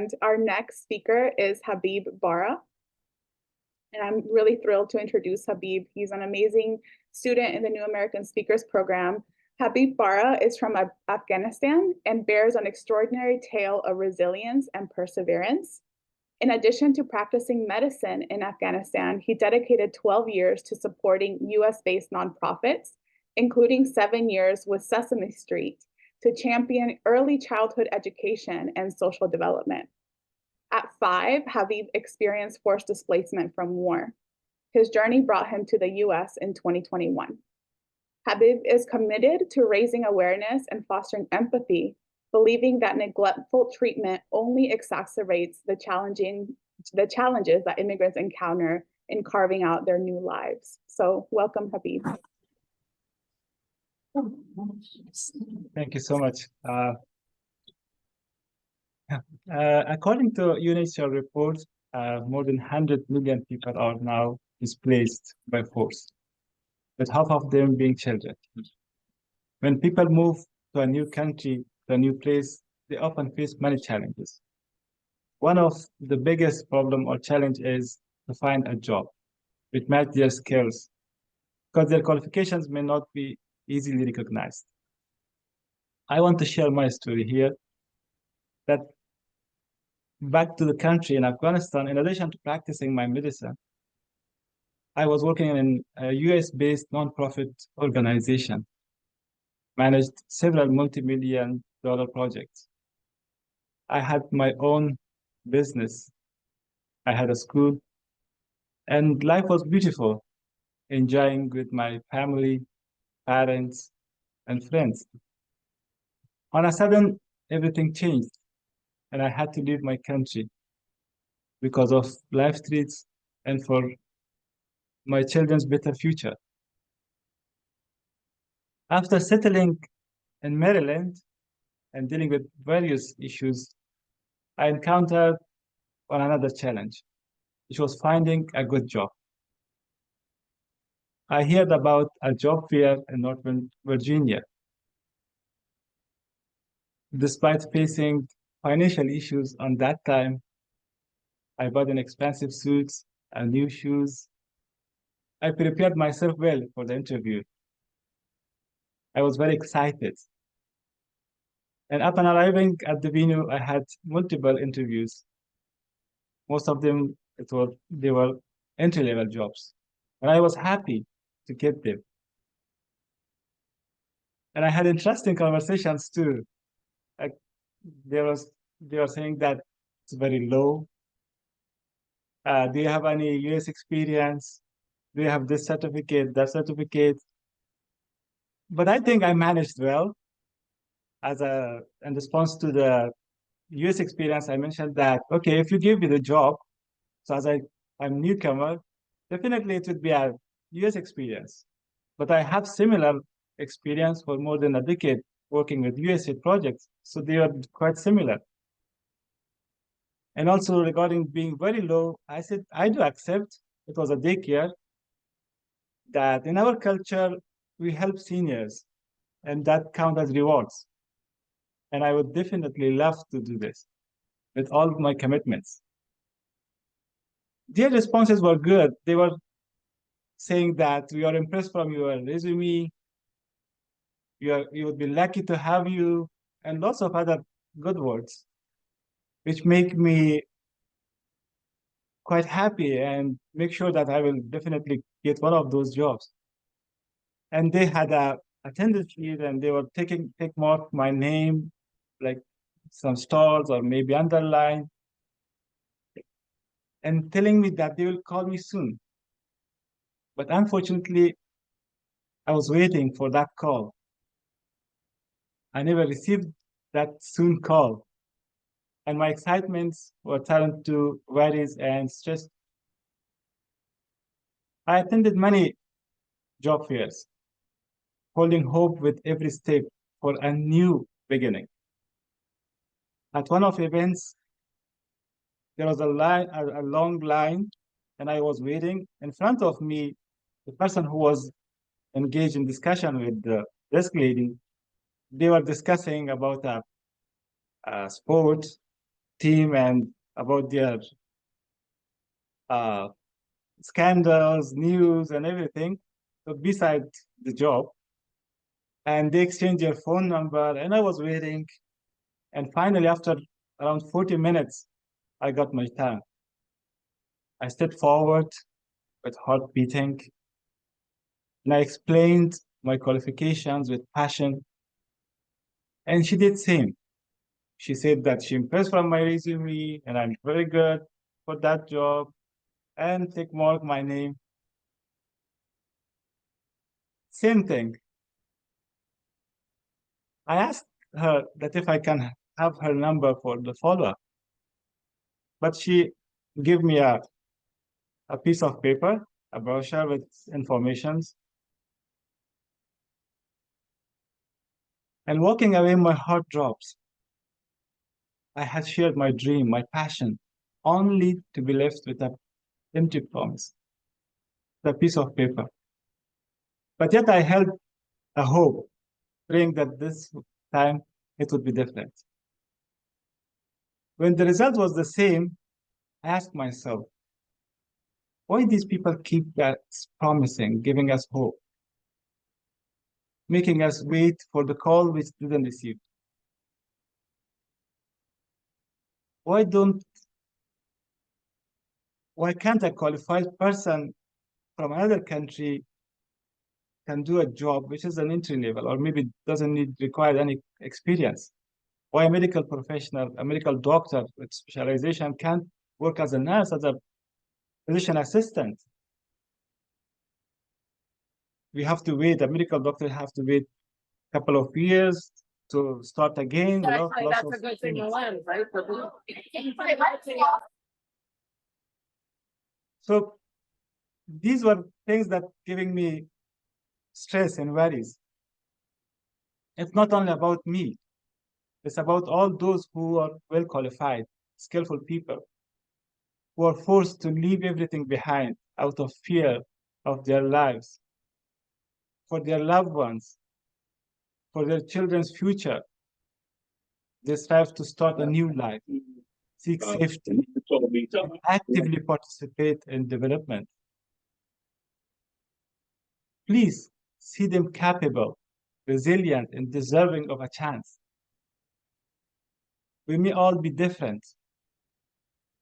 And our next speaker is Habib Barra. And I'm really thrilled to introduce Habib. He's an amazing student in the New American Speakers Program. Habib Barra is from Afghanistan and bears an extraordinary tale of resilience and perseverance. In addition to practicing medicine in Afghanistan, he dedicated 12 years to supporting US-based nonprofits, including 7 years with Sesame Street, to champion early childhood education and social development. At 5, Habib experienced forced displacement from war. His journey brought him to the US in 2021. Habib is committed to raising awareness and fostering empathy, believing that neglectful treatment only exacerbates the challenges that immigrants encounter in carving out their new lives. So welcome, Habib. Thank you so much. According to UNHCR reports, more than 100 million people are now displaced by force, with half of them being children. When people move to a new country, to a new place, they often face many challenges. One of the biggest problem or challenge is to find a job which match their skills, because their qualifications may not be easily recognized. I want to share my story here, that back to the country in Afghanistan, in addition to practicing my medicine, I was working in a US-based nonprofit organization, managed several multi-million-dollar projects. I had my own business. I had a school, and life was beautiful, enjoying with my family, parents, and friends. On a sudden, everything changed, and I had to leave my country because of life threats and for my children's better future. After settling in Maryland and dealing with various issues, I encountered another challenge, which was finding a good job. I heard about a job fair in Northern Virginia. Despite facing financial issues on that time, I bought an expensive suit and new shoes. I prepared myself well for the interview. I was very excited. And upon arriving at the venue, I had multiple interviews. Most of them, they were entry-level jobs. And I was happy to get them. And I had interesting conversations too. Like they were saying that it's very low. Do you have any US experience? Do you have this certificate, that certificate? But I think I managed well. In response to the US experience, I mentioned that, okay, if you give me the job, so I'm newcomer, definitely it would be a US experience. But I have similar experience for more than a decade working with USAID projects, so they are quite similar. And also regarding being very low, I said, I do accept, it was a daycare, that in our culture, we help seniors, and that counts as rewards. And I would definitely love to do this with all my commitments. Their responses were good. They were saying that we are impressed from your resume, you would be lucky to have you, and lots of other good words, which make me quite happy and make sure that I will definitely get one of those jobs. And they had a attendance sheet, and they were take mark my name, like some stars or maybe underline, and telling me that they will call me soon. But unfortunately, I was waiting for that call. I never received that soon call. And my excitements were turned to worries and stress. I attended many job fairs, holding hope with every step for a new beginning. At one of the events, there was a long line, and I was waiting. In front of me, the person who was engaged in discussion with the desk lady, they were discussing about a sport, team and about their uh, scandals, news, and everything. So besides the job, and they exchanged their phone number, and I was waiting. And finally, after around 40 minutes, I got my time. I stepped forward with heart beating, and I explained my qualifications with passion. And she did same. She said that she impressed from my resume, and I'm very good for that job, and tick mark my name. Same thing. I asked her that if I can have her number for the follow-up, but she gave me a piece of paper, a brochure with informations. And walking away, my heart drops. I had shared my dream, my passion, only to be left with an empty promise, a piece of paper. But yet I held a hope, praying that this time it would be different. When the result was the same, I asked myself, why these people keep us promising, giving us hope, making us wait for the call which didn't receive? Why don't why can't a qualified person from another country can do a job which is an entry level or maybe doesn't need require any experience? Why a medical professional, a medical doctor with specialization can't work as a nurse, as a physician assistant? We have to wait, a medical doctor have to wait a couple of years to start again without loss of experience. So these were things that giving me stress and worries. It's not only about me, it's about all those who are well qualified, skillful people who are forced to leave everything behind out of fear of their lives, for their loved ones, for their children's future. They strive to start a new life, seek safety, and actively participate in development. Please see them capable, resilient, and deserving of a chance. We may all be different,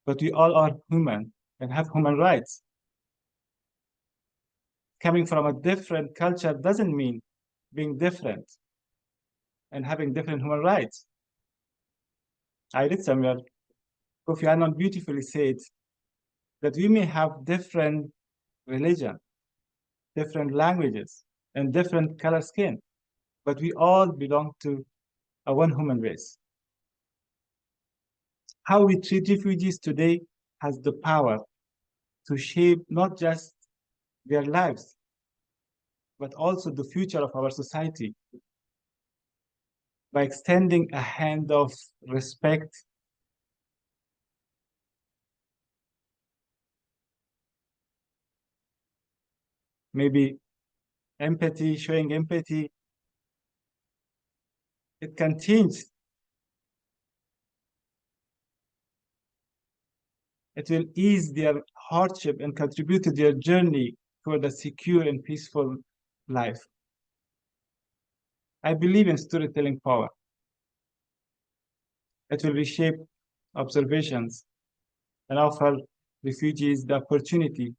but we all are human and have human rights. Coming from a different culture doesn't mean being different and having different human rights. I read somewhere, Kofi Annan beautifully said that we may have different religion, different languages, and different color skin, but we all belong to a one human race. How we treat refugees today has the power to shape not just their lives, but also the future of our society. By extending a hand of respect, maybe empathy, showing empathy, it can change. It will ease their hardship and contribute to their journey toward a secure and peaceful life. I believe in storytelling power. It will reshape observations and offer refugees the opportunity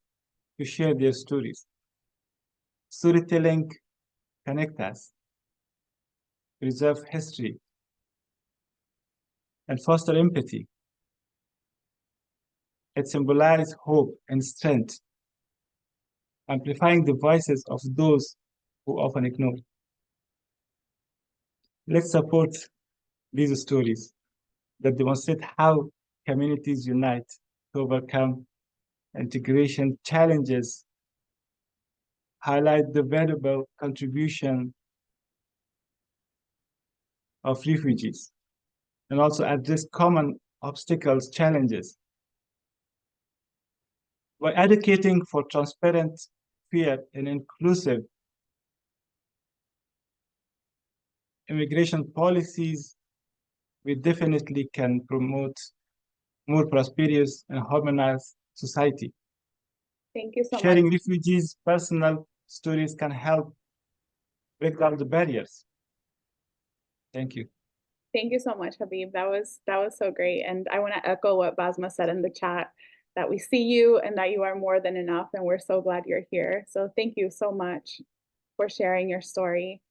to share their stories. Storytelling connects us, preserve history, and foster empathy. It symbolizes hope and strength, amplifying the voices of those who often ignore. Let's support these stories that demonstrate how communities unite to overcome integration challenges, highlight the valuable contribution of refugees, and also address common obstacles, challenges. By advocating for transparent, fair, and inclusive immigration policies, we definitely can promote more prosperous and harmonious society. Thank you so much. Sharing refugees' personal stories can help break down the barriers. Thank you. Thank you so much, Habib. That was so great. And I want to echo what Basma said in the chat, that we see you and that you are more than enough. And we're so glad you're here. So thank you so much for sharing your story.